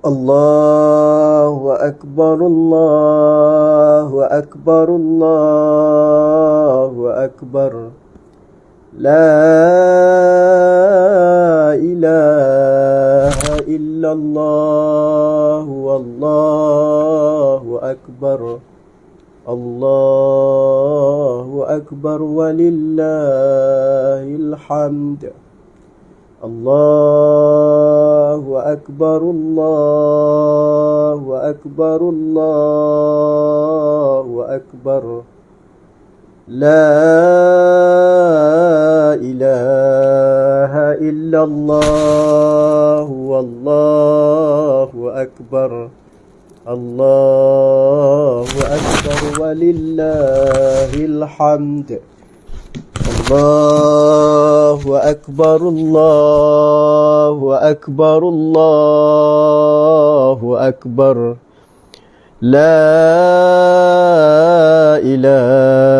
Allahu Akbar, Allahu Akbar, Allahu Akbar. La ilaha illallah, wallahu akbar. Allahu Akbar walillahil hamd. Allahu Akbar, Allahu Akbar, Allahu Akbar. La ilaha illallah, wallahu akbar. Allahu Akbar walillahil hamd. Allahu Akbar, Allahu Akbar, Allahu Akbar. La ilaha illallah, wallahu akbar.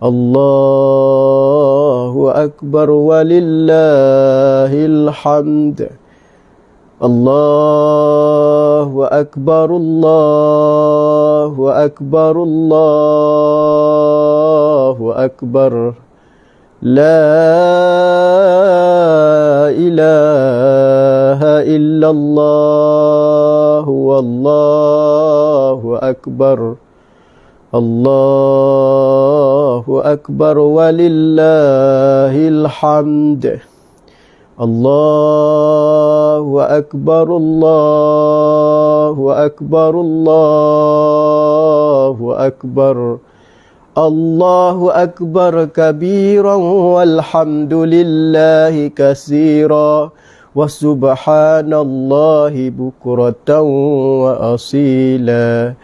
Allahu Akbar walillahil hamd. Allahu Akbar, Allahu Akbar, Allahu Akbar. La ilaha illallah, wallahu akbar. Allahu Akbar walillahil hamd. Allahu Akbar, Allahu Akbar, Allahu Akbar. Allahu Akbar kabiran walhamdulillahi katsira wa subhanallahi bukratan wa asila.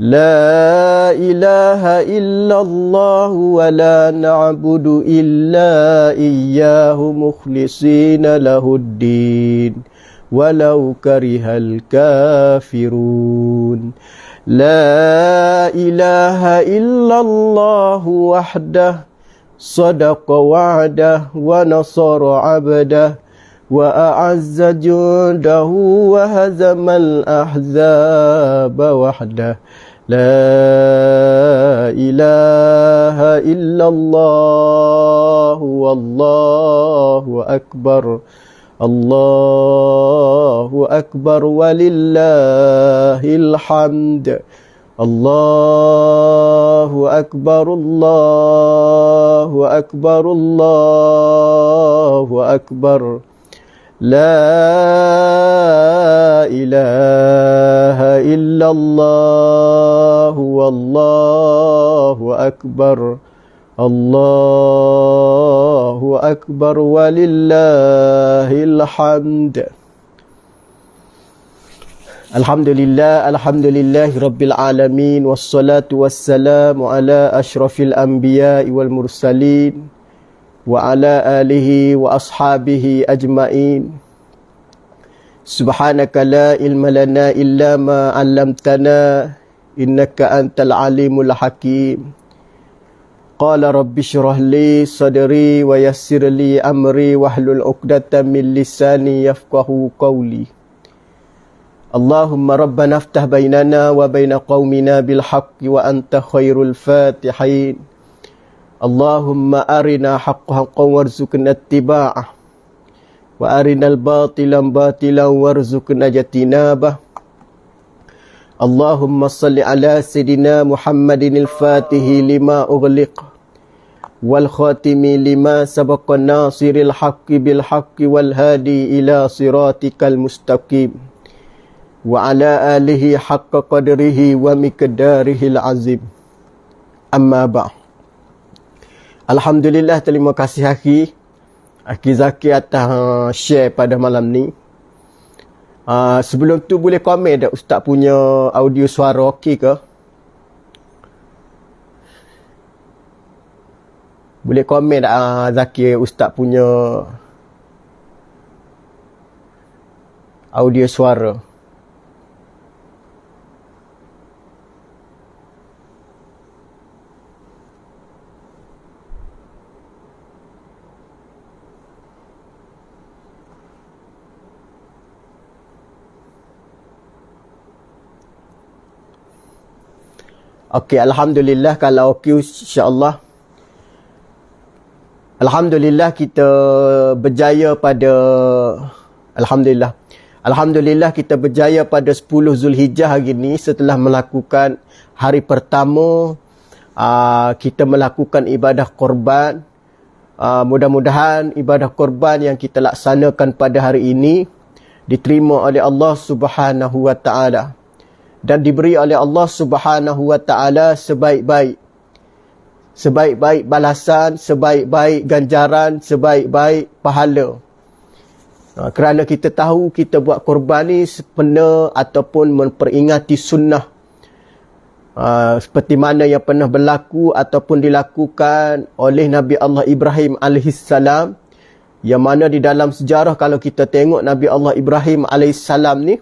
La ilaha illallah wa la na'budu illa iyyahu mukhlisina lahuddin walau karihal kafirun. La ilaha illallah wahdah sadaqa wa'dah wa nasara 'abdah wa a'azza jundahu wa hazamal ahzaba wahdah. La ilaha illallah wallahu akbar. Allahu Akbar walillahil hamd. Allahu Akbar, Allahu Akbar, Allahu Akbar. La ilaha illallah, wallahu akbar. Allahu akbar walillahil hamd. Alhamdulillahi rabbil alamin, wassalatu wassalamu ala asyrafil anbiya'i wal mursalin wa ala alihi wa ashabihi ajma'in. Subhanaka la ilma lana illa ma 'allamtana innaka antal alimul hakim. Qala rabbi shrah li sadri wa yassir li amri wahlul 'uqdatam min lisani yafqahu qawli. Allahumma rabbana iftah bainana wa baina qaumina bil haqqi wa anta khairul fatihin. Allahumma arina haqqan warzuqna ittiba'ah wa arinal batilan batilan warzuqna jatinabah. Allahumma salli ala sayidina Muhammadin al-fatihi lima ughliq wal khatimi lima sabaqa nasiril haqqi bil haqqi wal hadi ila siratikal mustaqim wa ala alihi haqqa qadrihi wa miqdarihil azim. Amma ba'd. Alhamdulillah, terima kasih Aki Zaki atas share pada malam ni. Sebelum tu boleh komen tak Ustaz punya audio suara okey ke? Boleh komen tak Zaki Ustaz punya audio suara? Okey, alhamdulillah kalau okey insya-Allah. Alhamdulillah kita berjaya pada Alhamdulillah kita berjaya pada 10 Zulhijjah hari ni setelah melakukan hari pertama kita melakukan ibadah korban. Mudah-mudahan ibadah korban yang kita laksanakan pada hari ini diterima oleh Allah Subhanahu wa taala dan diberi oleh Allah Subhanahu wa taala sebaik-baik balasan, sebaik-baik ganjaran, sebaik-baik pahala. Kerana kita tahu kita buat korban ni sempena ataupun memperingati sunnah seperti mana yang pernah berlaku ataupun dilakukan oleh Nabi Allah Ibrahim alaihissalam, yang mana di dalam sejarah kalau kita tengok Nabi Allah Ibrahim alaihissalam ni,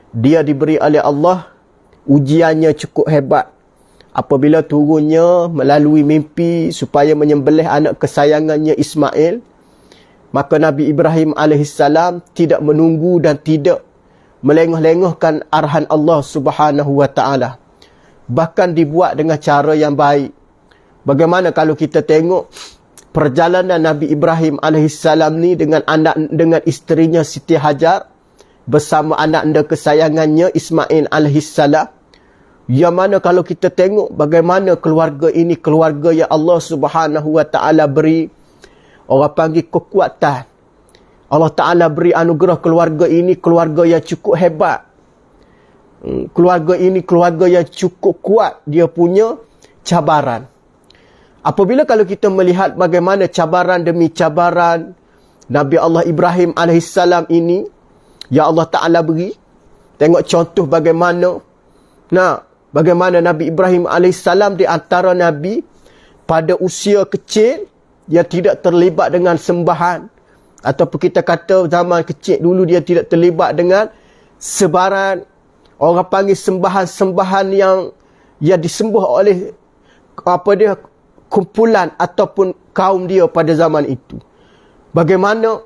dia diberi oleh Allah ujiannya cukup hebat apabila turunnya melalui mimpi supaya menyembelih anak kesayangannya Ismail. Maka Nabi Ibrahim alaihissalam tidak menunggu dan tidak melengah-lengahkan arahan Allah Subhanahu wa taala, bahkan dibuat dengan cara yang baik. Bagaimana kalau kita tengok perjalanan Nabi Ibrahim alaihissalam ni dengan isterinya Siti Hajar bersama anak anda kesayangannya Ismail alaihissalam, yang mana kalau kita tengok bagaimana keluarga ini keluarga yang Allah Subhanahu wa taala beri, orang panggil kekuatan. Allah Taala beri anugerah keluarga ini keluarga yang cukup hebat. Keluarga ini keluarga yang cukup kuat dia punya cabaran. Apabila kalau kita melihat bagaimana cabaran demi cabaran Nabi Allah Ibrahim alaihissalam ini yang Allah Ta'ala beri. Tengok contoh bagaimana Nabi Ibrahim AS di antara Nabi pada usia kecil yang tidak terlibat dengan sembahan. Ataupun kita kata zaman kecil dulu dia tidak terlibat dengan sebaran, orang panggil sembahan-sembahan yang disembah oleh kumpulan ataupun kaum dia pada zaman itu. Bagaimana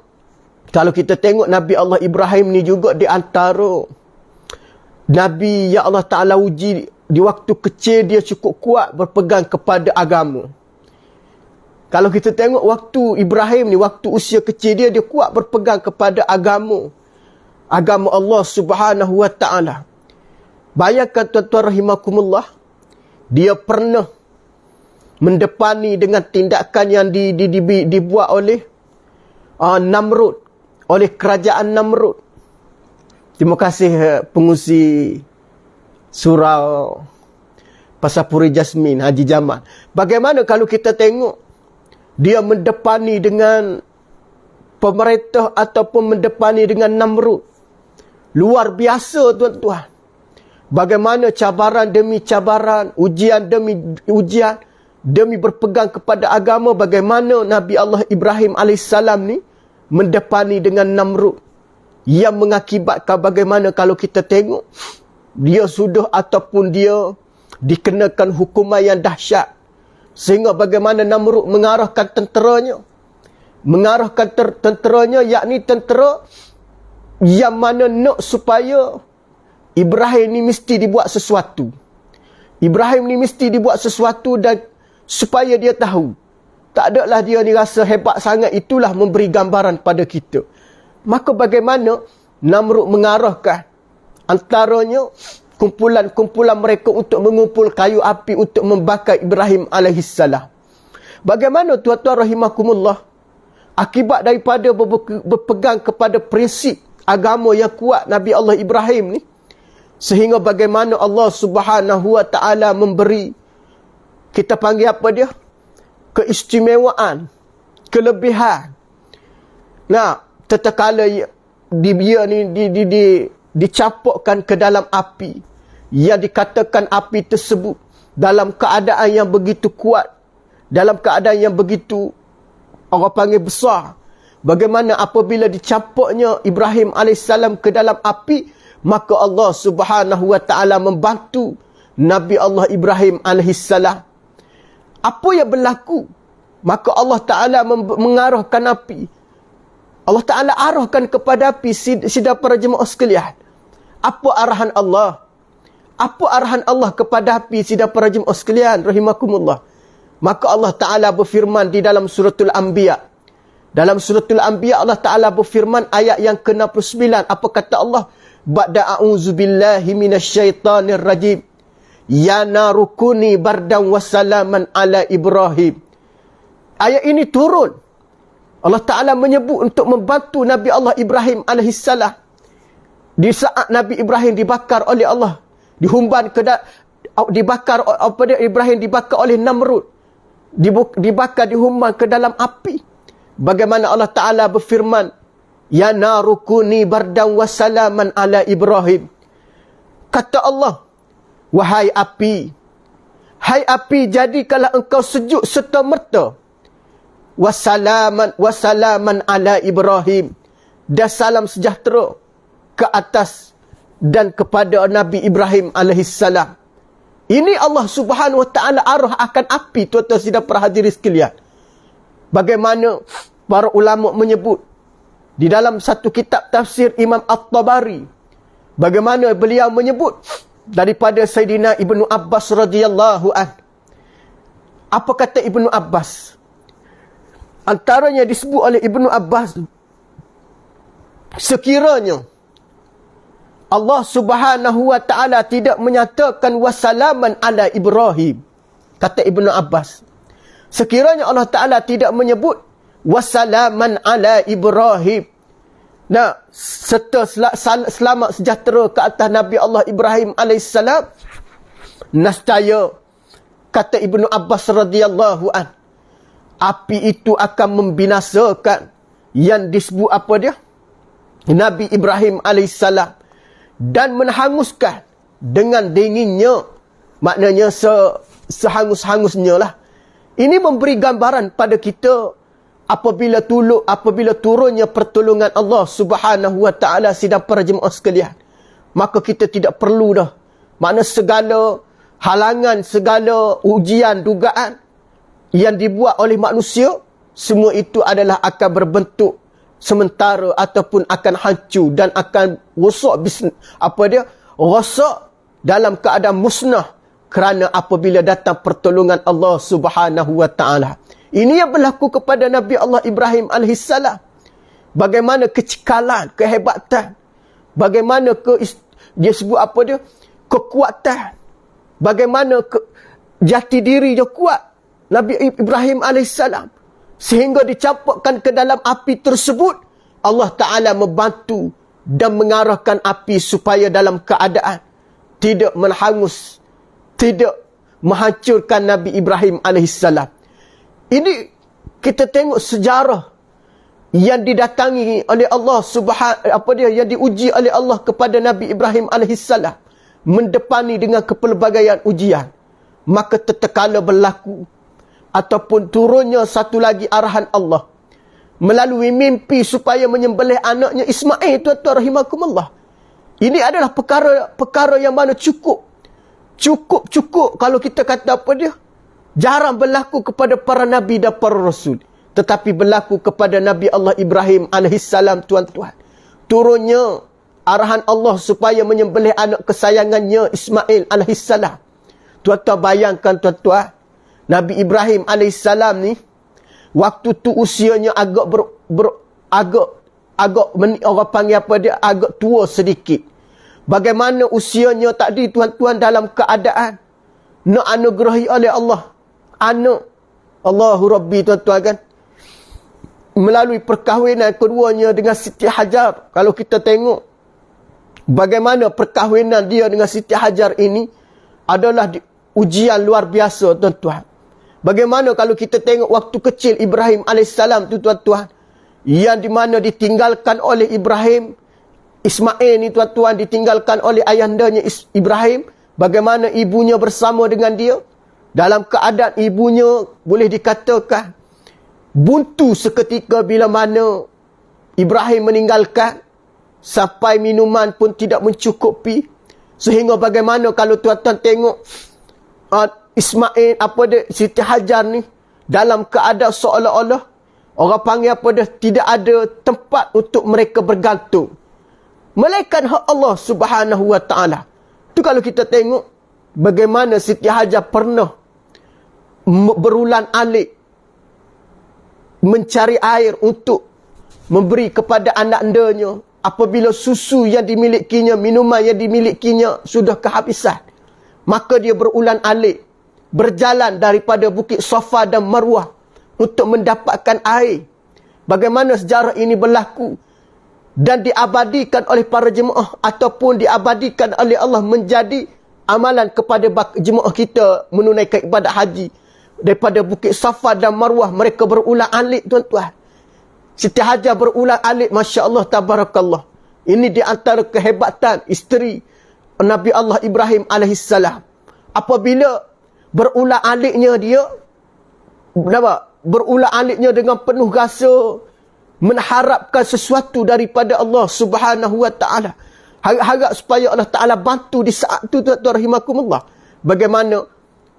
kalau kita tengok Nabi Allah Ibrahim ni juga di antara Nabi yang Allah Ta'ala uji di waktu kecil dia cukup kuat berpegang kepada agama. Kalau kita tengok waktu Ibrahim ni, waktu usia kecil dia kuat berpegang kepada agama Allah Subhanahu wa Ta'ala. Bayangkan tuan-tuan rahimakumullah, dia pernah mendepani dengan tindakan yang dibuat oleh Namrud, oleh kerajaan Namrud. Terima kasih pengusi surau Pasar Puri Jasmin, Haji Jamal. Bagaimana kalau kita tengok dia mendepani dengan pemerintah ataupun mendepani dengan Namrud. Luar biasa tuan-tuan. Bagaimana cabaran demi cabaran, ujian demi ujian, demi berpegang kepada agama, bagaimana Nabi Allah Ibrahim AS ni mendepani dengan Namrud. Yang mengakibatkan bagaimana kalau kita tengok, dia sudah ataupun dia dikenakan hukuman yang dahsyat. Sehingga bagaimana Namrud mengarahkan tenteranya. Mengarahkan tenteranya, yakni tentera yang mana nak supaya Ibrahim ni mesti dibuat sesuatu. Ibrahim ni mesti dibuat sesuatu dan supaya dia tahu. Tak adalah dia ni rasa hebat sangat, itulah memberi gambaran pada kita. Maka bagaimana Namrud mengarahkan antaranya kumpulan-kumpulan mereka untuk mengumpul kayu api untuk membakar Ibrahim AS. Bagaimana tuan-tuan rahimakumullah, akibat daripada berpegang kepada prinsip agama yang kuat Nabi Allah Ibrahim ni, sehingga bagaimana Allah Subhanahu Wa Taala memberi, kita panggil apa dia, keistimewaan, kelebihan. Nah, tatkala dia ni dicapukkan ke dalam api, yang dikatakan api tersebut dalam keadaan yang begitu kuat, dalam keadaan yang begitu orang panggil besar. Bagaimana apabila dicapuknya Ibrahim AS ke dalam api, maka Allah Subhanahu Wa Taala membantu Nabi Allah Ibrahim AS. Apa yang berlaku? Maka Allah Taala mengarahkan api. Allah Taala arahkan kepada api. Sidang para jemaah sekalian, apa arahan Allah? Apa arahan Allah kepada api, sidang para jemaah sekalian rahimakumullah? Maka Allah Taala berfirman di dalam suratul Anbiya. Dalam suratul Anbiya Allah Taala berfirman ayat yang ke-69. Apa kata Allah? Ba'da a'udzubillahi minasyaitanir rajim. Ya narukuni bardan wassalaman ala Ibrahim. Ayat ini turun. Allah Ta'ala menyebut untuk membantu Nabi Allah Ibrahim AS. Di saat Nabi Ibrahim dibakar oleh Allah. Dihumban Ibrahim dibakar oleh Namrud. Dibakar, dihumban ke dalam api. Bagaimana Allah Ta'ala berfirman, Ya narukuni bardan wassalaman ala Ibrahim. Kata Allah, wahai api, hai api, jadikanlah engkau sejuk serta merta. Wassalaman ala Ibrahim. Dan salam sejahtera ke atas dan kepada Nabi Ibrahim AS. Ini Allah Subhanahu Wa Taala arah akan api, tuan-tuan sidang para hadirin sekalian. Bagaimana para ulama menyebut di dalam satu kitab tafsir Imam At-Tabari, bagaimana beliau menyebut daripada Sayyidina Ibnu Abbas radhiyallahu anhu. Apa kata Ibnu Abbas? Antaranya disebut oleh Ibnu Abbas, sekiranya Allah Subhanahu Wa Taala tidak menyatakan wassalaman ala Ibrahim, kata Ibnu Abbas, sekiranya Allah Ta'ala tidak menyebut wassalaman ala Ibrahim, nah, serta selamat sejahtera ke atas Nabi Allah Ibrahim AS, nescaya, kata Ibnu Abbas radhiyallahu an, api itu akan membinasakan yang disebut apa dia, Nabi Ibrahim AS, dan menghanguskan dengan dinginnya, maknanya sehangus-hangusnya lah. Ini memberi gambaran pada kita apabila turunnya pertolongan Allah Subhanahu Wa Taala, sidang para jemaah sekalian, maka kita tidak perlu dah, makna segala halangan, segala ujian, dugaan yang dibuat oleh manusia, semua itu adalah akan berbentuk sementara ataupun akan hancur dan akan rosak rosak dalam keadaan musnah, kerana apabila datang pertolongan Allah Subhanahu Wa Taala. Ini yang berlaku kepada Nabi Allah Ibrahim AS. Bagaimana kecekalan, kehebatan, bagaimana dia sebut apa dia, kekuatan, bagaimana jati diri dia kuat, Nabi Ibrahim AS, sehingga dicampakkan ke dalam api tersebut. Allah Ta'ala membantu dan mengarahkan api supaya dalam keadaan tidak menhangus, tidak menghancurkan Nabi Ibrahim AS. Ini kita tengok sejarah yang didatangi oleh Allah yang diuji oleh Allah kepada Nabi Ibrahim AS, mendepani dengan kepelbagaian ujian. Maka tatkala berlaku ataupun turunnya satu lagi arahan Allah melalui mimpi supaya menyembelih anaknya Ismail, tuan-tuan rahimakumullah. Ini adalah perkara yang mana cukup kalau kita kata apa dia, jarang berlaku kepada para nabi dan para rasul, tetapi berlaku kepada Nabi Allah Ibrahim alaihissalam, tuan-tuan. Turunnya arahan Allah supaya menyembelih anak kesayangannya Ismail alaihissalam. Tuan-tuan bayangkan, tuan-tuan, Nabi Ibrahim alaihissalam ni waktu tu usianya agak orang panggil apa dia, agak tua sedikit. Bagaimana usianya tadi, tuan-tuan, dalam keadaan nak anugerahi oleh Allah anak. Allahu Rabbi, tuan-tuan, kan, melalui perkahwinan keduanya dengan Siti Hajar. Kalau kita tengok bagaimana perkahwinan dia dengan Siti Hajar ini adalah ujian luar biasa, tuan-tuan. Bagaimana kalau kita tengok waktu kecil Ibrahim AS tu, tuan-tuan, yang dimana ditinggalkan oleh Ibrahim, Ismail ni, tuan-tuan, ditinggalkan oleh ayandanya Ibrahim. Bagaimana ibunya bersama dengan dia, dalam keadaan ibunya boleh dikatakan buntu seketika bila mana Ibrahim meninggalkan, sampai minuman pun tidak mencukupi. Sehingga bagaimana kalau tuan-tuan tengok Ismail, Siti Hajar ni dalam keadaan seolah-olah orang panggil tidak ada tempat untuk mereka bergantung, melainkan hak Allah Subhanahu wa Ta'ala. Tu kalau kita tengok bagaimana Siti Hajar pernah berulang-alik mencari air untuk memberi kepada anak-andanya apabila susu yang dimilikinya, minuman yang dimilikinya sudah kehabisan. Maka dia berulang-alik berjalan daripada Bukit Safa dan Marwah untuk mendapatkan air. Bagaimana sejarah ini berlaku dan diabadikan oleh para jemaah ataupun diabadikan oleh Allah menjadi amalan kepada jemaah kita menunaikan ibadat haji. Daripada Bukit Safa dan Marwah mereka berulang-alik, tuan-tuan. Siti Hajar berulang-alik, Masya Allah, tabarakallah. Ini di antara kehebatan isteri Nabi Allah Ibrahim alaihissalam. Apabila berulang-aliknya dia, berulang-aliknya dengan penuh rasa mengharapkan sesuatu daripada Allah Subhanahu wa Ta'ala. Harap supaya Allah Ta'ala bantu di saat itu, tuan-tuan rahimakumullah. Bagaimana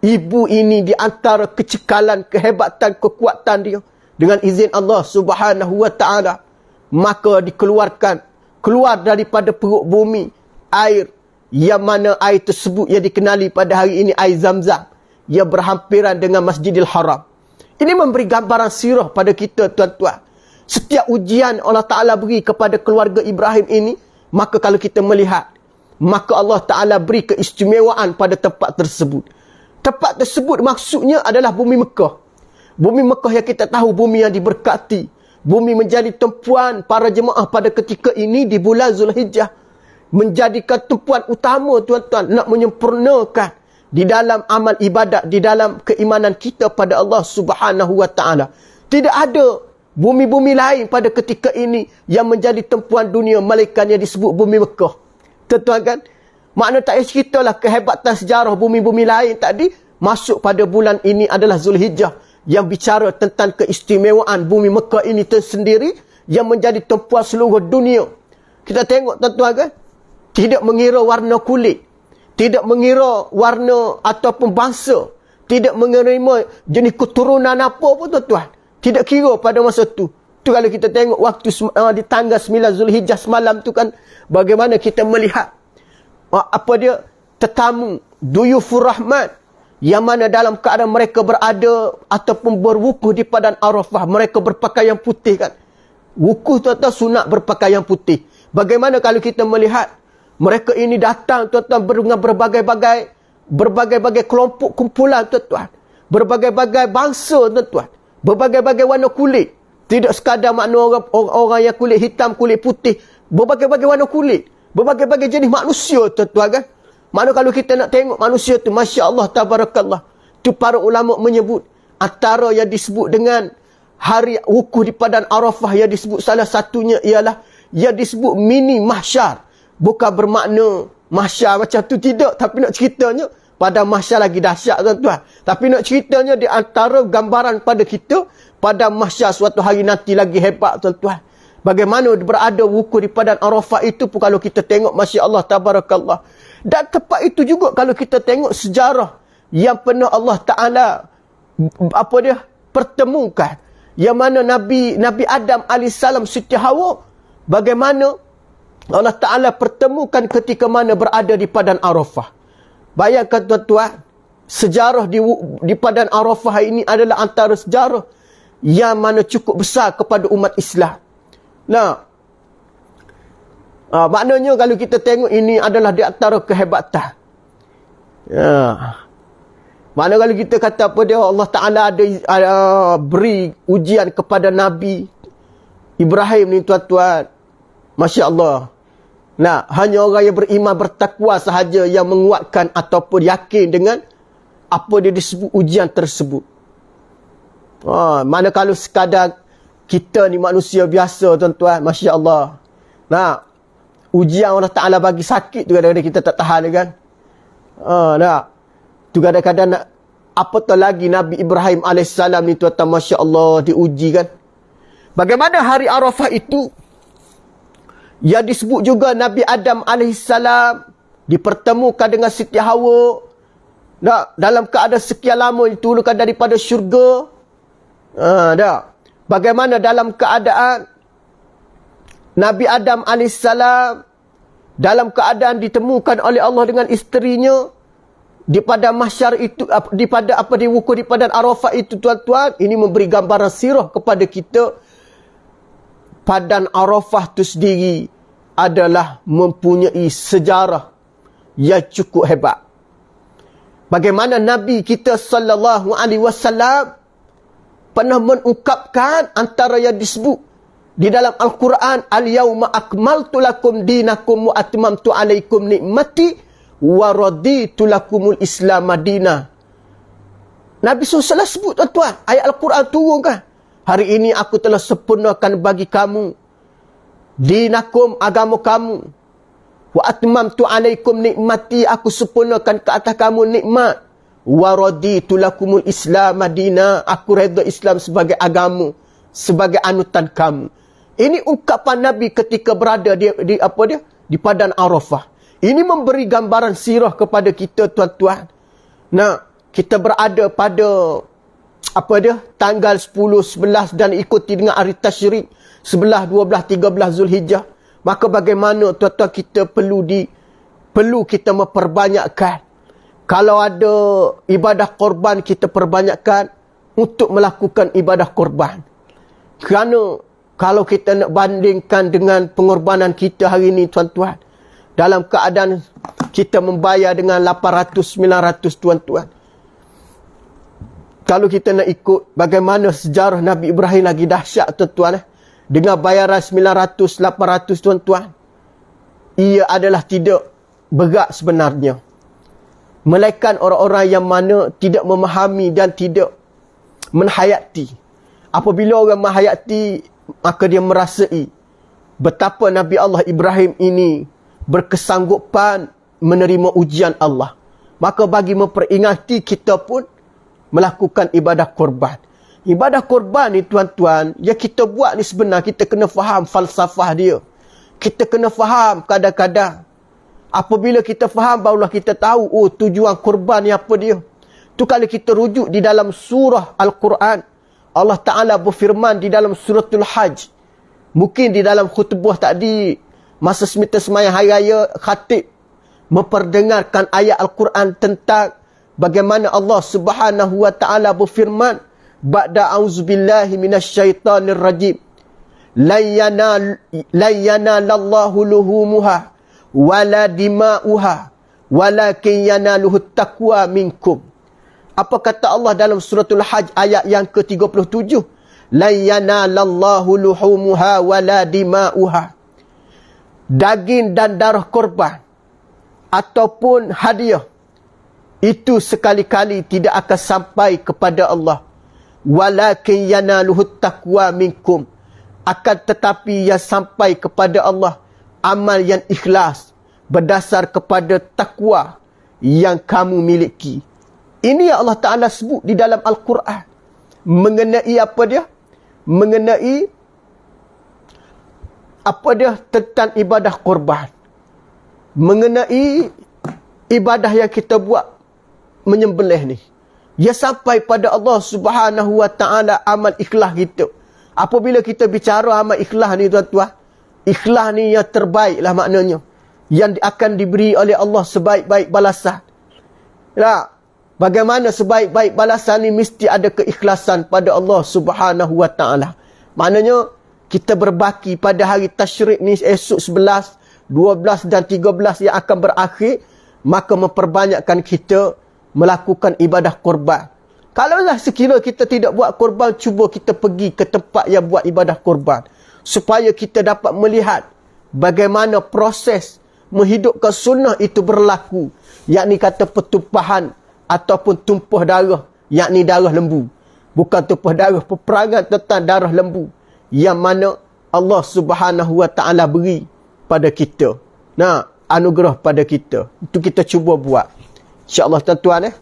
ibu ini di antara kecekalan, kehebatan, kekuatan dia, dengan izin Allah Subhanahu wa Ta'ala, maka keluar daripada perut bumi air, yang mana air tersebut yang dikenali pada hari ini air Zamzam, yang berhampiran dengan Masjidil Haram. Ini memberi gambaran sirah pada kita, tuan-tuan. Setiap ujian Allah Ta'ala beri kepada keluarga Ibrahim ini, maka kalau kita melihat, maka Allah Ta'ala beri keistimewaan pada tempat tersebut. Tempat tersebut maksudnya adalah bumi Mekah. Bumi Mekah yang kita tahu bumi yang diberkati. Bumi menjadi tumpuan para jemaah pada ketika ini di bulan Zulhijjah. Menjadikan tumpuan utama, tuan-tuan, nak menyempurnakan di dalam amal ibadat, di dalam keimanan kita pada Allah Subhanahu wa Ta'ala. Tidak ada bumi-bumi lain pada ketika ini yang menjadi tumpuan dunia melainkan yang disebut bumi Mekah. Tuan-tuan, kan? Makna tak payah ceritalah kehebatan sejarah bumi-bumi lain tadi. Masuk pada bulan ini adalah Zulhijjah, yang bicara tentang keistimewaan bumi Mekah ini tersendiri, yang menjadi tumpuan seluruh dunia. Kita tengok, tuan-tuan, kan? Tidak mengira warna kulit, tidak mengira warna ataupun bangsa, tidak menerima jenis keturunan apa pun, tuan-tuan. Tidak kira pada masa tu. Tu kalau kita tengok waktu di tanggal 9 Zulhijjah semalam tu, kan, bagaimana kita melihat tetamu Duyufur Rahman, yang mana dalam keadaan mereka berada ataupun berwukuf di padang Arafah, mereka berpakaian putih, kan. Wukuf, tuan-tuan, sunat berpakaian putih. Bagaimana kalau kita melihat Mereka ini datang tuan-tuan dengan berbagai-bagai kelompok kumpulan tuan-tuan. Berbagai-bagai bangsa tuan-tuan. Berbagai-bagai warna kulit. Tidak sekadar makna orang yang kulit hitam, kulit putih. Berbagai-bagai warna kulit. Berbagai-bagai jenis manusia tuan-tuan kan. Makna kalau kita nak tengok manusia tu, Masya Allah, Tabarakallah. Tu para ulama menyebut antara yang disebut dengan hari wukuf di Padang Arafah, yang disebut salah satunya ialah yang disebut mini mahsyar. Bukan bermakna mahsyar macam tu, tidak. Tapi nak ceritanya, pada mahsyar lagi dahsyat tuan-tuan. Tapi nak ceritanya di antara gambaran pada kita, pada mahsyar suatu hari nanti lagi hebat tuan-tuan. Bagaimana berada wukuf di Padang Arafah itu pun kalau kita tengok, Masya Allah, Tabarakallah. Dan tempat itu juga kalau kita tengok sejarah yang pernah Allah Ta'ala pertemukan. Yang mana Nabi Adam AS, Siti Hawa, bagaimana Allah Ta'ala pertemukan ketika mana berada di Padang Arafah. Bayangkan tuan-tuan, sejarah di Padang Arafah ini adalah antara sejarah yang mana cukup besar kepada umat Islam. Nah, maknanya kalau kita tengok ini adalah di antara kehebatan. Maknanya kalau kita kata apa dia, Allah Ta'ala ada beri ujian kepada Nabi Ibrahim ni tuan-tuan. Masya Allah. Nah, hanya orang yang beriman bertakwa sahaja yang menguatkan ataupun yakin dengan apa dia disebut ujian tersebut. Mana kalau sekadar kita ni manusia biasa tuan-tuan, Masya Allah. Nah, ujian Allah Ta'ala bagi sakit tu kadang-kadang kita tak tahan kan. Tu kadang-kadang nak, apatah lagi Nabi Ibrahim AS ni tuan-tuan, Masya Allah, diuji kan. Bagaimana hari Arafah itu, yang disebut juga Nabi Adam AS dipertemukan dengan Siti Hawa. Dalam keadaan sekian lama diturunkan daripada syurga. Bagaimana dalam keadaan Nabi Adam AS dalam keadaan ditemukan oleh Allah dengan isterinya di padang mahsyar itu, di wukuf di Padang Arafah itu tuan-tuan. Ini memberi gambaran sirah kepada kita. Padang Arafah itu sendiri adalah mempunyai sejarah yang cukup hebat. Bagaimana Nabi kita sallallahu alaihi wasallam pernah mengungkapkan antara yang disebut di dalam Al-Quran, Al-Yawma akmaltu lakum dinakum wa atmamtu alaikum ni'mati wa raditu lakumul Islam madinah. Nabi SAW sebut tuan-tuan, ayat Al-Quran turun kan. Hari ini aku telah sempurnakan bagi kamu dinakum, agama kamu. Wa atmamtu alaikum ni'mati, aku sempurnakan ke atas kamu nikmat. Wa raditu lakumul Islam madinah, aku redha Islam sebagai agama, sebagai anutan kamu. Ini ungkapan Nabi ketika berada di Padang Arafah. Ini memberi gambaran sirah kepada kita tuan-tuan. Nah, kita berada pada tanggal 10, 11 dan ikuti dengan hari tasyrik 11, 12, 13 Zulhijjah. Maka bagaimana tuan-tuan kita perlu kita memperbanyakkan. Kalau ada ibadah korban, kita perbanyakkan untuk melakukan ibadah korban. Kerana kalau kita nak bandingkan dengan pengorbanan kita hari ini tuan-tuan, dalam keadaan kita membayar dengan 800, 900 tuan-tuan. Kalau kita nak ikut bagaimana sejarah Nabi Ibrahim lagi dahsyat tuan-tuan, dengan bayaran 900, 800 tuan-tuan, ia adalah tidak berat sebenarnya. Melainkan orang-orang yang mana tidak memahami dan tidak menhayati. Apabila orang menghayati, maka dia merasai betapa Nabi Allah Ibrahim ini berkesanggupan menerima ujian Allah. Maka bagi memperingati, kita pun melakukan ibadah korban. Ibadah korban ni tuan-tuan, yang kita buat ni sebenarnya kita kena faham falsafah dia. Kita kena faham kadang-kadang. Apabila kita faham, barulah kita tahu tujuan korban ni apa dia. Tu kalau kita rujuk di dalam surah Al-Quran, Allah Ta'ala berfirman di dalam suratul Hajj. Mungkin di dalam khutbah tadi, masa sembahyang hari raya, khatib memperdengarkan ayat Al-Quran tentang bagaimana Allah Subhanahu wa Ta'ala berfirman, ba'da auzubillahi minasyaitanir rajim, la yanalallahu luhumuha wala dima'uha walakin yanaluhu taqwa minkum. Apa kata Allah dalam suratul Hajj ayat yang ke-37? La yanalallahu luhumuha wala dima'uha. Daging dan darah korban ataupun hadiah itu sekali-kali tidak akan sampai kepada Allah. Walakin yanaluhu taqwa minkum. Akan tetapi yang sampai kepada Allah amal yang ikhlas berdasar kepada takwa yang kamu miliki. Ini yang Allah Ta'ala sebut di dalam Al-Quran. Mengenai apa dia? Mengenai apa dia? Tentang ibadah korban. Mengenai ibadah yang kita buat menyembelih ni. Ia sampai pada Allah Subhanahu Wa Ta'ala amal ikhlas kita. Apabila kita bicara amal ikhlas ni tuan-tuan, ikhlas ni yang terbaik lah maknanya. Yang akan diberi oleh Allah sebaik-baik balasan. Nah, bagaimana sebaik-baik balasan ni mesti ada keikhlasan pada Allah Subhanahu Wa Ta'ala. Maknanya kita berbaki pada hari tasyrik ni esok 11, 12 dan 13 yang akan berakhir, maka memperbanyakkan kita melakukan ibadah korban. Kalaulah sekiranya kita tidak buat korban, cuba kita pergi ke tempat yang buat ibadah korban. Supaya kita dapat melihat bagaimana proses menghidupkan sunnah itu berlaku. Yakni kata pertumpahan ataupun tumpah darah, yakni darah lembu. Bukan tumpah darah, peperangan tentang darah lembu. Yang mana Allah Subhanahu Wa Ta'ala beri pada kita. Nah, anugerah pada kita. Itu kita cuba buat. InsyaAllah tuan-tuan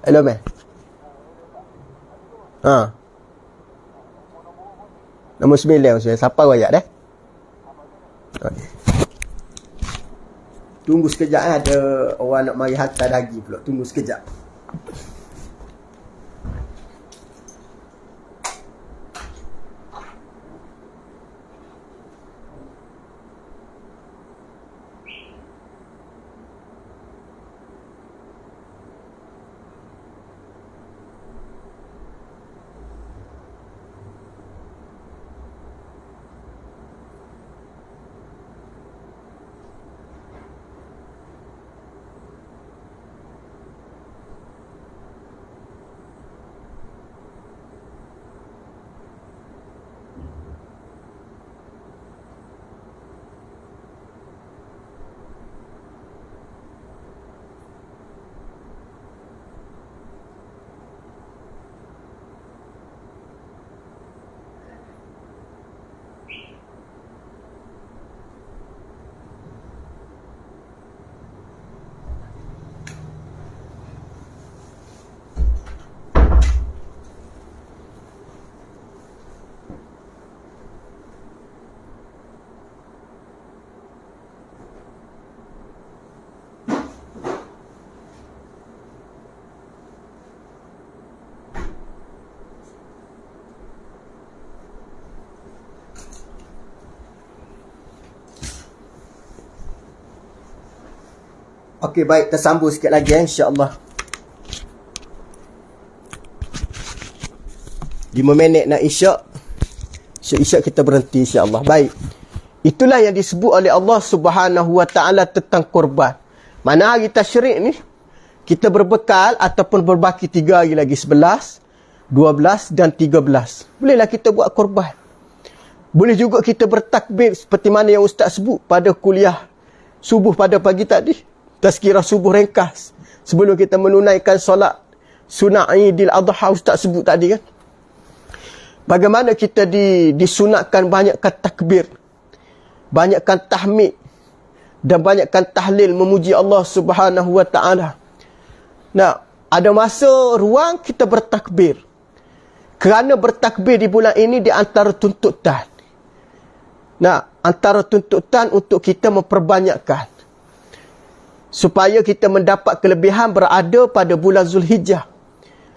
Hello, man. Nombor 9. Siapa rakyat Okay. Tunggu sekejap ada orang nak mari hantar daging pula. Tunggu sekejap. Okey, baik, tersambung sikit lagi insya-Allah. 5 minit nak isyak. Isyak kita berhenti insya-Allah. Baik. Itulah yang disebut oleh Allah Subhanahu Wa Ta'ala tentang korban. Mana hari tasyrik ni kita berbekal ataupun berbaki 3 hari lagi, 11, 12 dan 13. Bolehlah kita buat korban. Boleh juga kita bertakbir seperti mana yang ustaz sebut pada kuliah subuh pada pagi tadi. Tazkirah subuh ringkas. Sebelum kita menunaikan solat sunat Aidil Adha, ustaz sebut tadi kan. Bagaimana kita disunatkan banyakkan takbir, banyakkan tahmid dan banyakkan tahlil memuji Allah Subhanahu Wa Ta'ala. Nah, ada masa ruang kita bertakbir. Kerana bertakbir di bulan ini di antara tuntutan. Nah, antara tuntutan untuk kita memperbanyakkan supaya kita mendapat kelebihan berada pada bulan Zulhijjah.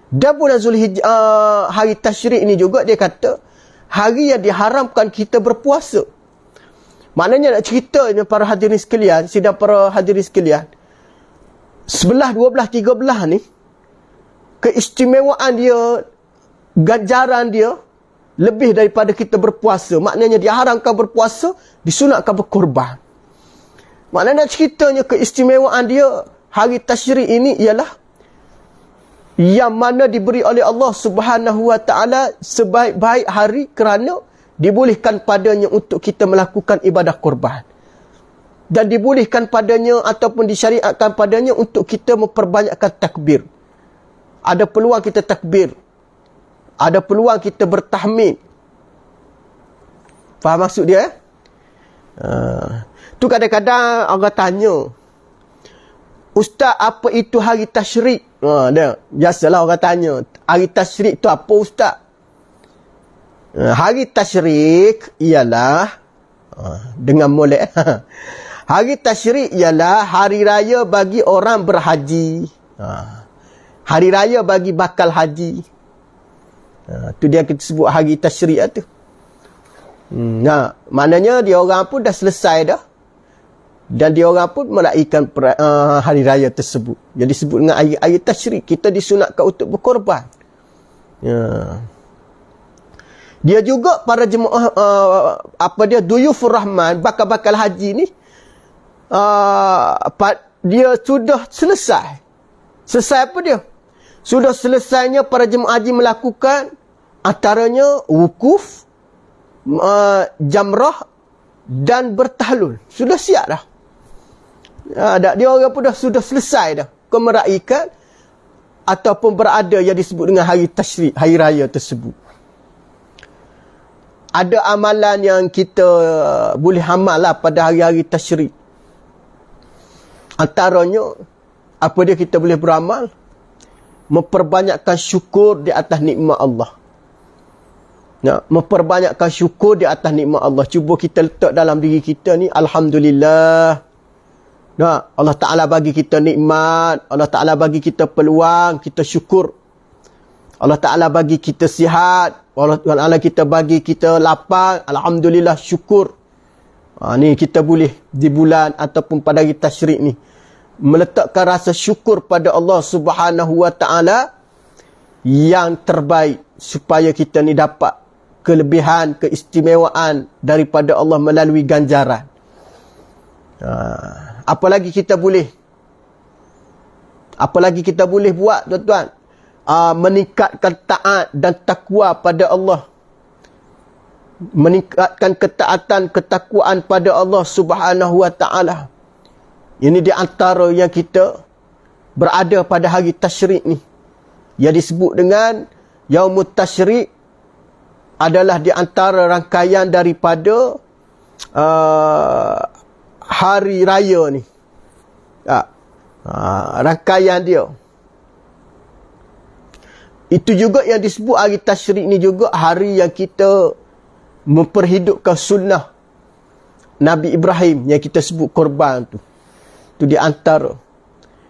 Dan bulan Zulhijjah, hari tasyrik ini juga dia kata hari yang diharamkan kita berpuasa. Maknanya nak cerita ni para hadirin sekalian, sidang para hadirin sekalian, 11, 12, 13 ni keistimewaan dia, ganjaran dia lebih daripada kita berpuasa. Maknanya diharamkan berpuasa, disunatkan berkorban. Maknanya ceritanya keistimewaan dia hari Tasyrik ini ialah yang mana diberi oleh Allah Subhanahu Wa Taala sebaik-baik hari kerana dibolehkan padanya untuk kita melakukan ibadah korban. Dan dibolehkan padanya ataupun disyariatkan padanya untuk kita memperbanyakkan takbir. Ada peluang kita takbir. Ada peluang kita bertahmid. Faham maksud dia? Tu kadang-kadang orang tanya, Ustaz, apa itu hari Tasyrik? Biasalah orang tanya, hari Tasyrik tu apa Ustaz? Hari Tasyrik ialah, dengan molek, hari Tasyrik ialah hari raya bagi orang berhaji. Hari raya bagi bakal haji. Tu dia kita sebut hari Tasyrik tu. Nah, maknanya dia orang pun dah selesai dah. Dan dia orang pun meraihkan hari raya tersebut. Yang disebut dengan hari Tasyrik. Kita disunatkan untuk berkorban. Dia juga para jemaah Duyufur Rahman, bakal-bakal haji ni, dia sudah selesai. Selesai apa dia? Sudah selesainya para jemaah haji melakukan antaranya wukuf, jamrah dan bertahlul. Sudah siap dah. Dia orang pun sudah selesai dah kemeraihkan ataupun berada yang disebut dengan hari Tasyrik, hari raya tersebut. Ada amalan yang kita boleh amal lah pada hari-hari Tasyrik. Antaranya, apa dia kita boleh beramal? Memperbanyakkan syukur di atas nikmat Allah. Memperbanyakkan syukur di atas nikmat Allah. Cuba kita letak dalam diri kita ni, Alhamdulillah. Allah Ta'ala bagi kita nikmat. Allah Ta'ala bagi kita peluang. Kita syukur. Allah Ta'ala bagi kita sihat. Allah Ta'ala kita bagi kita lapar. Alhamdulillah, syukur. Ni kita boleh di bulan ataupun pada hari Tasyrik ni meletakkan rasa syukur pada Allah Subhanahu Wa Ta'ala yang terbaik supaya kita ni dapat kelebihan, keistimewaan daripada Allah melalui ganjaran. Apa lagi kita boleh buat, tuan-tuan? Meningkatkan taat dan takwa pada Allah. Meningkatkan ketaatan, ketakwaan pada Allah Subhanahu Wa Ta'ala. Ini di antara yang kita berada pada hari Tasyrik ni. Yang disebut dengan Yaumut Tasyrik adalah di antara rangkaian daripada hari raya ni. Rangkaian dia. Itu juga yang disebut hari Tasyrik ni juga hari yang kita memperhidupkan sunnah Nabi Ibrahim yang kita sebut korban tu. Itu di antara.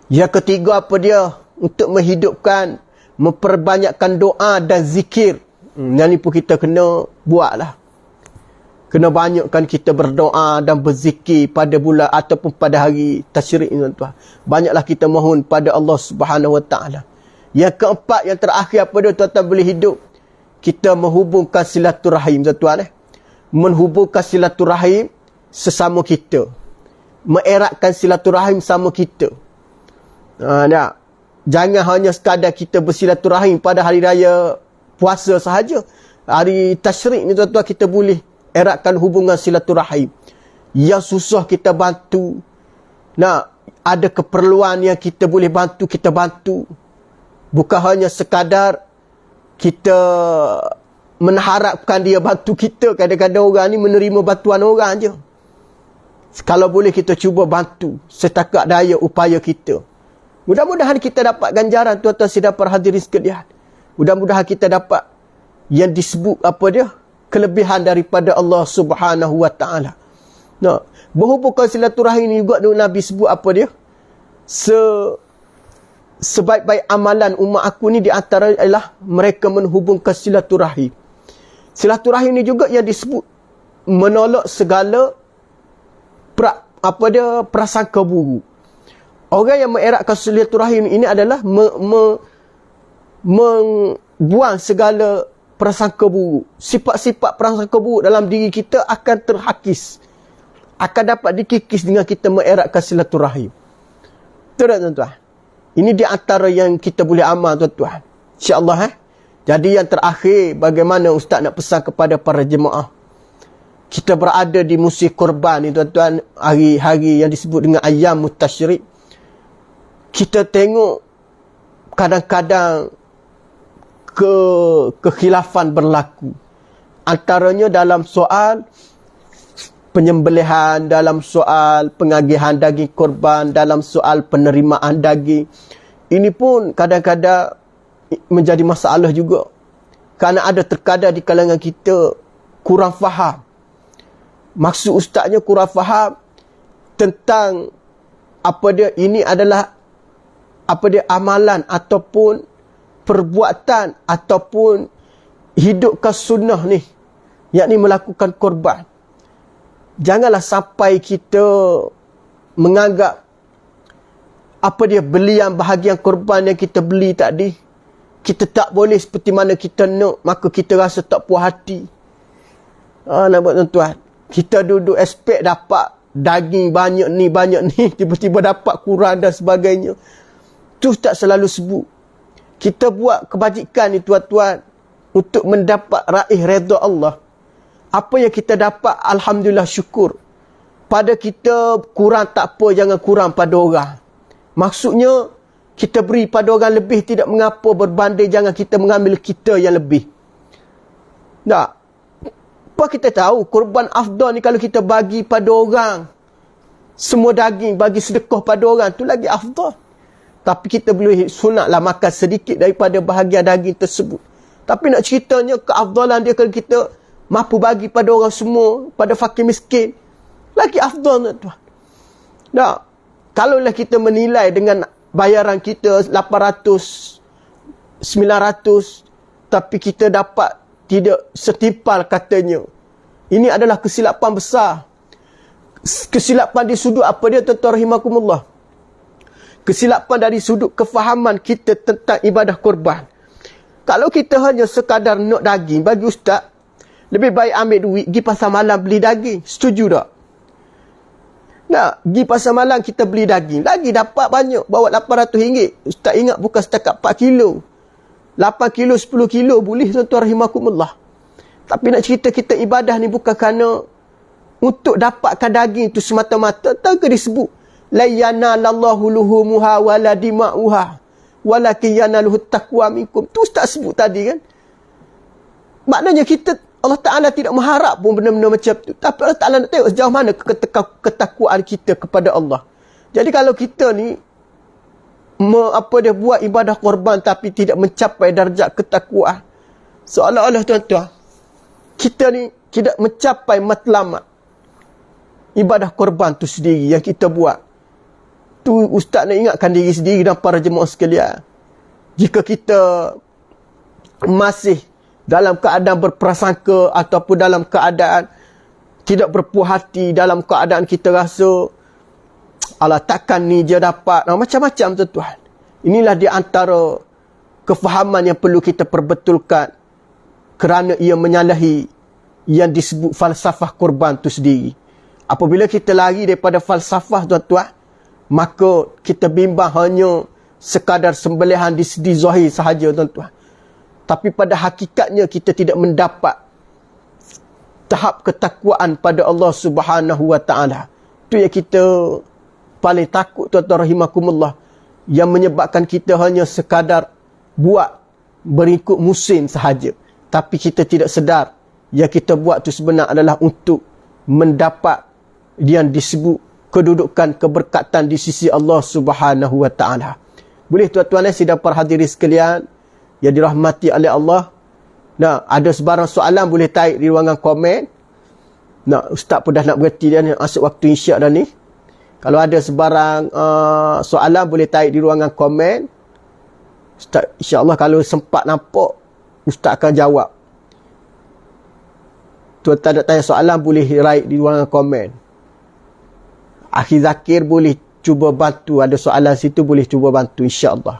Yang ketiga apa dia? Untuk menghidupkan, memperbanyakkan doa dan zikir. Yang ni pun kita kena buat lah. Kena banyakkan kita berdoa dan berzikir pada bulan ataupun pada hari Tasyrik ni, tuan-tuan. Banyaklah kita mohon pada Allah Subhanahu Wa Ta'ala. Yang keempat, yang terakhir apa dia, tuan-tuan boleh hidup? Kita menghubungkan silaturahim, tuan-tuan. Menghubungkan silaturahim sesama kita. Mengeratkan silaturahim sama kita. Jangan hanya sekadar kita bersilaturahim pada hari raya puasa sahaja. Hari Tasyrik ni, tuan-tuan, kita boleh eratkan hubungan silaturahim. Yang susah kita bantu. Ada keperluan yang kita boleh bantu, kita bantu. Bukan hanya sekadar kita mengharapkan dia bantu kita. Kadang-kadang orang ni menerima bantuan orang je. Kalau boleh kita cuba bantu setakat daya upaya kita. Mudah-mudahan kita dapat ganjaran, tuan-tuan sidang para hadirin sekalian. Mudah-mudahan kita dapat yang disebut apa dia? Kelebihan daripada Allah Subhanahu Wa Ta'ala. Berhubungkan silaturahim ni juga Nabi sebut apa dia? Sebaik-baik amalan umat aku ni di antara ialah mereka menghubungkan silaturahim. Silaturahim ni juga yang disebut menolak segala prasangka buruk. Orang yang mengeratkan silaturahim ini adalah membuang segala prasangka buruk. Sifat-sifat prasangka buruk dalam diri kita akan terhakis. akan dapat dikikis dengan kita mengeratkan silaturahim. Betul tak tuan-tuan? Ini di antara yang kita boleh amal tuan-tuan. InsyaAllah. Jadi yang terakhir, bagaimana Ustaz nak pesan kepada para jemaah. Kita berada di musim korban ni tuan-tuan. Hari-hari yang disebut dengan Ayyam Tasyrik. Kita tengok kadang-kadang kekhilafan berlaku. Antaranya dalam soal penyembelihan, dalam soal pengagihan daging korban, dalam soal penerimaan daging. Ini pun kadang-kadang menjadi masalah juga. Kerana ada terkadang di kalangan kita kurang faham. Maksud ustaznya kurang faham tentang apa dia, ini adalah apa dia, amalan ataupun perbuatan ataupun hidupkan sunnah ni, yakni melakukan korban. Janganlah sampai kita menganggap apa dia, belian bahagian korban yang kita beli tadi, kita tak boleh seperti mana kita nak, maka kita rasa tak puas hati. Nampak tuan-tuan, kita duduk expect dapat daging banyak ni, tiba-tiba dapat kurang dan sebagainya. Tu tak selalu sebut. Kita buat kebajikan ni tuan-tuan untuk mendapat raih redha Allah. Apa yang kita dapat, alhamdulillah, syukur. Pada kita kurang tak apa, jangan kurang pada orang. Maksudnya kita beri pada orang lebih tidak mengapa, berbanding jangan kita mengambil kita yang lebih. Tak. Apa kita tahu korban afdal ni kalau kita bagi pada orang semua daging, bagi sedekah pada orang, tu lagi afdal. Tapi kita boleh sunatlah makan sedikit daripada bahagian daging tersebut. Tapi nak ceritanya keafdalan dia kalau kita mampu bagi pada orang semua, pada fakir miskin, lagi afdal tuan. Tak. Kalaulah kita menilai dengan bayaran kita 800, 900, tapi kita dapat tidak setimpal katanya. Ini adalah kesilapan besar. Kesilapan di sudut apa dia, tuan-tuan rahimakumullah? Kesilapan dari sudut kefahaman kita tentang ibadah korban. Kalau kita hanya sekadar nak daging, bagi ustaz, lebih baik ambil duit, pergi pasar malam beli daging. Setuju tak? Nak, pergi pasar malam kita beli daging. Lagi dapat banyak, bawa RM800. Ustaz ingat bukan setakat 4 kilo. 8 kilo, 10 kilo boleh tuan-tuan rahimakumullah. Tapi nak cerita kita ibadah ni bukan kerana untuk dapatkan daging itu semata-mata. Tak ke disebut la yanalallahu luhumuha wala dima'uha walakin yanaluhu taqwa minkum. Tu ustaz sebut tadi kan. Maknanya kita, Allah Ta'ala tidak mengharap pun benda-benda macam tu. Tapi Allah Ta'ala nak tengok sejauh mana ketakwaan kita kepada Allah. Jadi kalau kita ni buat ibadah korban tapi tidak mencapai darjat ketakwaan, seolah-olah tuan-tuan, kita ni tidak mencapai matlamat ibadah korban tu sendiri yang kita buat. Tu ustaz nak ingatkan diri sendiri dan para jemaah sekalian. Jika kita masih dalam keadaan berprasangka ataupun dalam keadaan tidak berpuas hati, dalam keadaan kita rasa alah takkan ni je dapat, macam-macam tuan-tuan. Inilah di antara kefahaman yang perlu kita perbetulkan, kerana ia menyalahi yang disebut falsafah korban tu sendiri. Apabila kita lari daripada falsafah tuan-tuan, maka kita bimbang hanya sekadar sembelihan di segi zahir sahaja tuan-tuan. Tapi pada hakikatnya kita tidak mendapat tahap ketakwaan pada Allah Subhanahu Wa Taala. Itu yang kita paling takut tuan-tuan rahimakumullah, yang menyebabkan kita hanya sekadar buat berikut musim sahaja. Tapi kita tidak sedar yang kita buat itu sebenarnya adalah untuk mendapat yang disebut kedudukan keberkatan di sisi Allah Subhanahu Wa Taala. Boleh tuan-tuan sidang para hadirin sekalian yang dirahmati oleh Allah. Nah, ada sebarang soalan boleh tarik di ruangan komen. Nah, ustaz pun dah nak berhenti dah, masuk waktu isyak dah ni. Kalau ada sebarang soalan boleh tarik di ruangan komen. Ustaz, insya-Allah kalau sempat nampak, ustaz akan jawab. Tuan-tuan nak tanya soalan boleh write di ruangan komen. Akhi Zakir boleh cuba bantu, ada soalan situ boleh cuba bantu insya-Allah.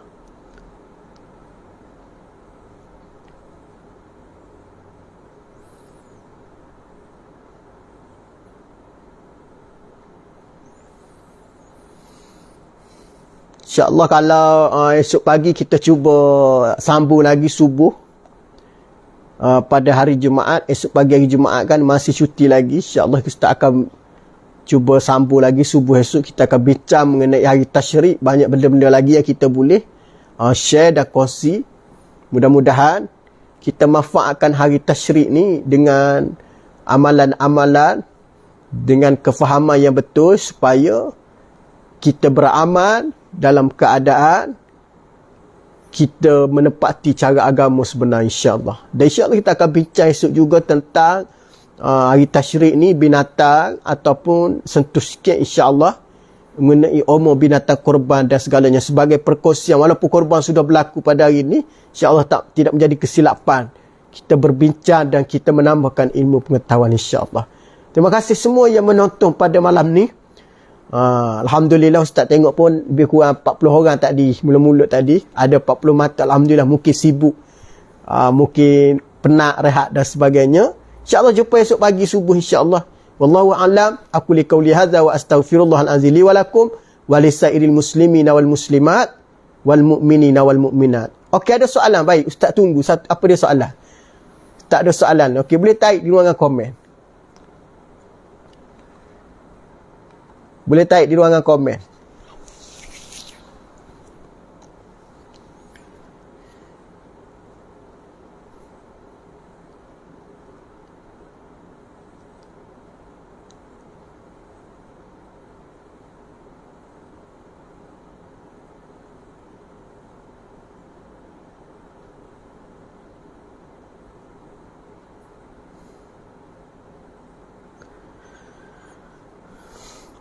InsyaAllah kalau esok pagi kita cuba sambung lagi subuh. Pada hari Jumaat, esok pagi hari Jumaat kan masih cuti lagi. InsyaAllah kita akan cuba sambung lagi subuh esok. Kita akan bincang mengenai hari tasyrik. Banyak benda-benda lagi yang kita boleh share dan kongsi. Mudah-mudahan kita manfaatkan hari tasyrik ni dengan amalan-amalan, dengan kefahaman yang betul supaya kita beramal dalam keadaan kita menepati cara agama sebenar, insyaAllah. Dan insyaAllah kita akan bincang esok juga tentang hari tasyrik ni, binatang ataupun sentuh sikit insyaAllah mengenai umur binatang korban dan segalanya sebagai perkongsian. Walaupun korban sudah berlaku pada hari ini, insyaAllah tidak menjadi kesilapan. Kita berbincang dan kita menambahkan ilmu pengetahuan, insyaAllah. Terima kasih semua yang menonton pada malam ni. Alhamdulillah Ustaz tengok pun lebih kurang 40 orang tadi, mula-mula tadi ada 40 mata. Alhamdulillah, mungkin sibuk, mungkin penat, rehat dan sebagainya. InsyaAllah jumpa esok pagi subuh, insyaAllah. Wallahu a'lam. Aku li qauli hadza wa astaghfirullahal azim li wa lakum wa lisairil muslimina wal muslimat wal mu'minina wal mu'minat. Okey, ada soalan? Baik, Ustaz tunggu. Apa dia soalan? Tak ada soalan. Okey, boleh type di ruangan komen. Boleh type di ruangan komen.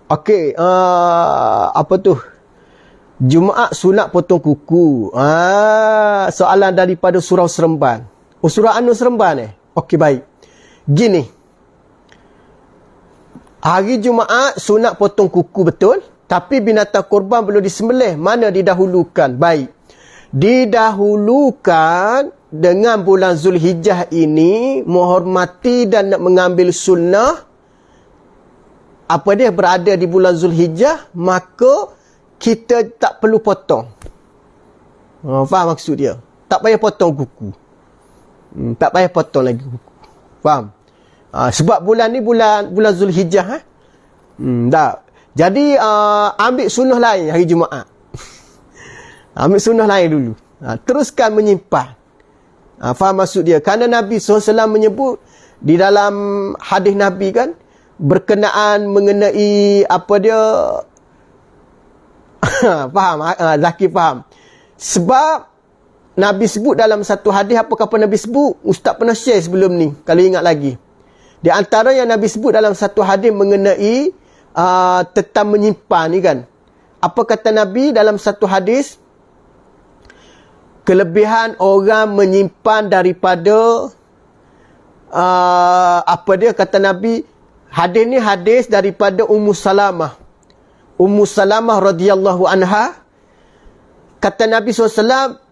Okey, apa tu? Jumaat sunat potong kuku. Soalan daripada Surau Seremban. Oh, Surau An-Nur Seremban Okey, baik. Gini. Hari Jumaat sunat potong kuku, betul? Tapi binatang korban belum disembelih. Mana didahulukan? Baik. Didahulukan dengan bulan Zulhijjah ini menghormati dan nak mengambil sunnah. Apa dia berada di bulan Zulhijjah, maka kita tak perlu potong. Faham maksud dia? Tak payah potong kuku. Tak payah potong lagi kuku. Faham? Sebab bulan ni bulan Zulhijjah. Tak. Jadi ambil sunnah lain hari Jumaat. Ambil sunnah lain dulu. Teruskan menyimpan. Faham maksud dia? Kerana Nabi SAW menyebut di dalam hadis Nabi kan, berkenaan mengenai apa dia faham, Zaki faham. Sebab Nabi sebut dalam satu hadis, apa kata Nabi sebut? Ustaz pernah share sebelum ni, kalau ingat lagi. Di antara yang Nabi sebut dalam satu hadis mengenai tentang menyimpan ni kan. Apa kata Nabi dalam satu hadis? Kelebihan orang menyimpan daripada apa dia kata Nabi. Hadis ni hadis daripada Ummu Salamah. Ummu Salamah radhiyallahu anha. Kata Nabi SAW,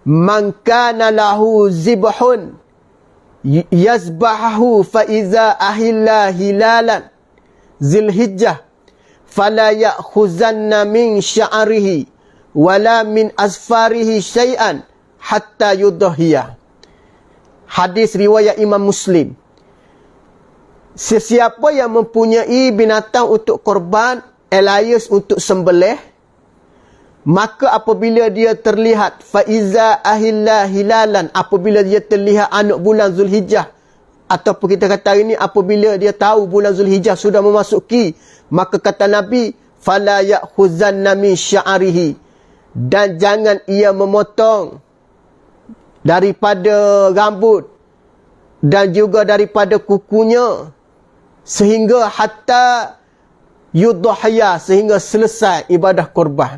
man kana lahu zibhun yazbahu fa iza ahilla hilalan Zilhijjah fala ya'khuzanna min sya'rihi wala min asfarihi syai'an hatta yudhhiya. Hadis riwayat Imam Muslim. Sesiapa yang mempunyai binatang untuk korban, alias untuk sembelih, maka apabila dia terlihat faiza ahilla hilalan, apabila dia terlihat anak bulan Zulhijjah, ataupun kita kata hari ini apabila dia tahu bulan Zulhijjah sudah memasuki, maka kata Nabi, fala ya'khuzanna min sya'rihi, dan jangan ia memotong daripada rambut dan juga daripada kukunya sehingga hatta yudhhiya, sehingga selesai ibadah korban.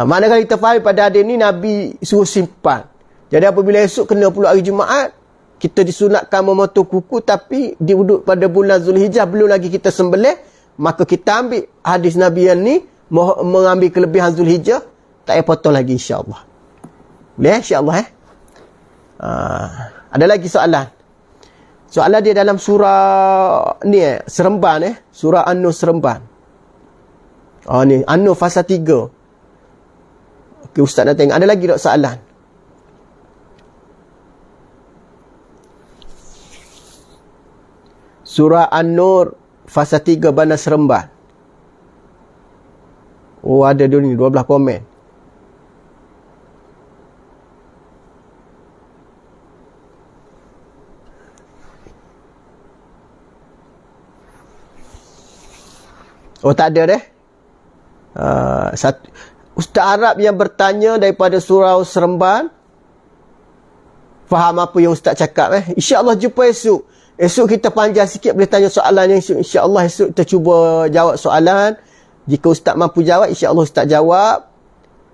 Manakala kita faham pada hadis ni Nabi suruh simpan. Jadi apabila esok kena pula hari Jumaat, kita disunatkan memotong kuku, tapi duduk pada bulan Zulhijjah belum lagi kita sembelih, maka kita ambil hadis Nabi yang ni, mengambil kelebihan Zulhijjah, tak payah potong lagi, insyaAllah. Boleh insyaAllah ada lagi soalan? Soalan dia dalam surah ni Seremban surah An-Nur Seremban. Ni An-Nur fasa 3. Okey, Ustaz dah tengok. Ada lagi tak soalan? Surah An-Nur fasa 3 Bana Seremban. Oh, ada dulu ni 12 komen. Oh, tak ada deh. Ustaz Arab yang bertanya daripada surau Seremban, faham apa yang Ustaz cakap InsyaAllah jumpa esok. Esok kita panjang sikit, boleh tanya soalan yang InsyaAllah esok kita cuba jawab soalan. Jika Ustaz mampu jawab, InsyaAllah Ustaz jawab.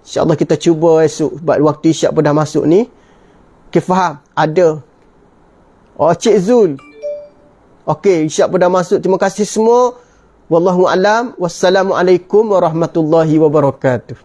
InsyaAllah kita cuba esok, sebab waktu isyak pun dah masuk ni. Okay, faham? Ada. Oh, Cik Zul. Okay, isyak pun dah masuk. Terima kasih semua. Wallahu a'lam. Wassalamualaikum warahmatullahi wabarakatuh.